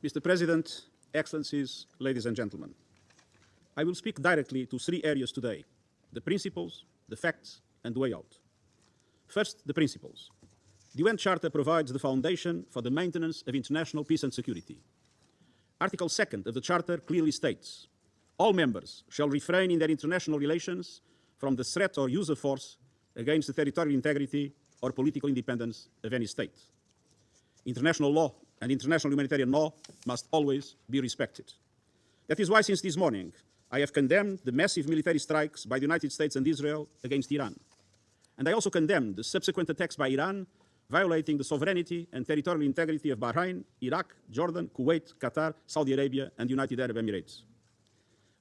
Mr. President, Excellencies, ladies and gentlemen, I will speak directly to three areas today: the principles, the facts, and the way out. First, the principles. The UN Charter provides the foundation for the maintenance of international peace and security. Article 2 of the Charter clearly states, all members shall refrain in their international relations from the threat or use of force against the territorial integrity or political independence of any state. International law and international humanitarian law must always be respected. That is why, since this morning, I have condemned the massive military strikes by the United States and Israel against Iran. And I also condemned the subsequent attacks by Iran, violating the sovereignty and territorial integrity of Bahrain, Iraq, Jordan, Kuwait, Qatar, Saudi Arabia, and the United Arab Emirates.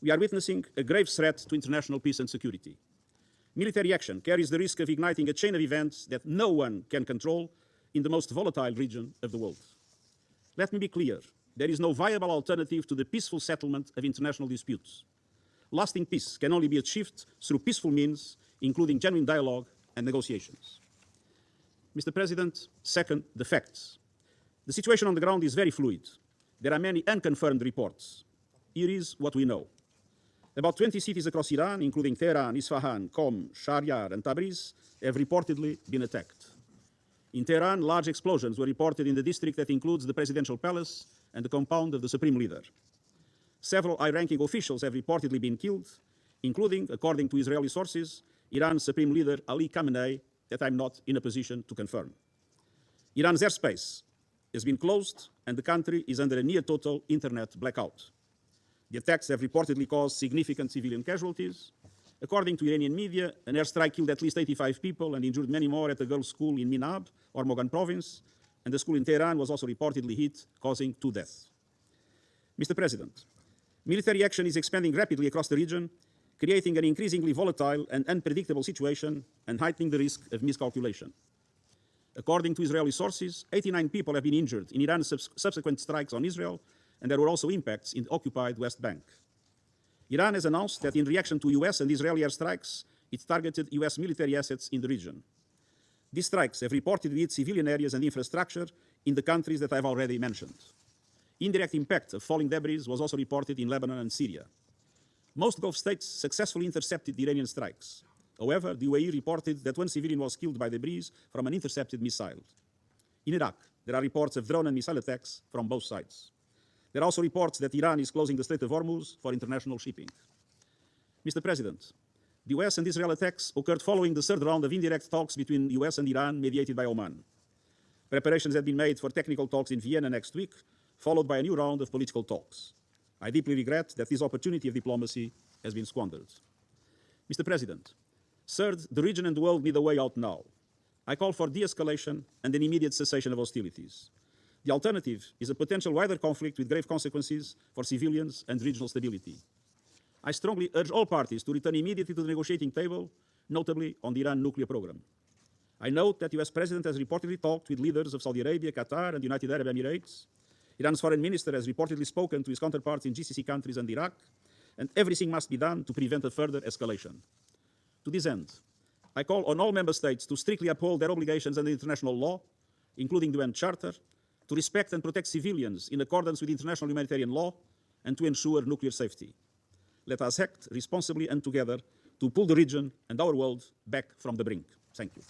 We are witnessing a grave threat to international peace and security. Military action carries the risk of igniting a chain of events that no one can control in the most volatile region of the world. Let me be clear, there is no viable alternative to the peaceful settlement of international disputes. Lasting peace can only be achieved through peaceful means, including genuine dialogue and negotiations. Mr. President, second, the facts. The situation on the ground is very fluid. There are many unconfirmed reports. Here is what we know. About 20 cities across Iran, including Tehran, Isfahan, Qom, Shahryar, and Tabriz, have reportedly been attacked. In Tehran, large explosions were reported in the district that includes the presidential palace and the compound of the supreme leader. Several high-ranking officials have reportedly been killed, including, according to Israeli sources, Iran's supreme leader Ali Khamenei, that I'm not in a position to confirm. Iran's airspace has been closed, and the country is under a near-total internet blackout. The attacks have reportedly caused significant civilian casualties. According to Iranian media, an airstrike killed at least 85 people and injured many more at a girls' school in Minab, Hormozgan province, and the school in Tehran was also reportedly hit, causing 2 deaths. Mr. President, military action is expanding rapidly across the region, creating an increasingly volatile and unpredictable situation and heightening the risk of miscalculation. According to Israeli sources, 89 people have been injured in Iran's subsequent strikes on Israel, and there were also impacts in the occupied West Bank. Iran has announced that in reaction to US and Israeli airstrikes, it targeted US military assets in the region. These strikes have reportedly hit civilian areas and infrastructure in the countries that I've already mentioned. Indirect impact of falling debris was also reported in Lebanon and Syria. Most Gulf states successfully intercepted the Iranian strikes. However, the UAE reported that one civilian was killed by debris from an intercepted missile. In Iraq, there are reports of drone and missile attacks from both sides. There are also reports that Iran is closing the Strait of Hormuz for international shipping. Mr. President, the US and Israel attacks occurred following the third round of indirect talks between the US and Iran mediated by Oman. Preparations had been made for technical talks in Vienna next week, followed by a new round of political talks. I deeply regret that this opportunity of diplomacy has been squandered. Mr. President, third, the region and the world need a way out now. I call for de-escalation and an immediate cessation of hostilities. The alternative is a potential wider conflict with grave consequences for civilians and regional stability. I strongly urge all parties to return immediately to the negotiating table, notably on the Iran nuclear program. I note that the US President has reportedly talked with leaders of Saudi Arabia, Qatar, and the United Arab Emirates. Iran's foreign minister has reportedly spoken to his counterparts in GCC countries and Iraq, and everything must be done to prevent a further escalation. To this end, I call on all member states to strictly uphold their obligations under international law, including the UN Charter, to respect and protect civilians in accordance with international humanitarian law, and to ensure nuclear safety. Let us act responsibly and together to pull the region and our world back from the brink. Thank you.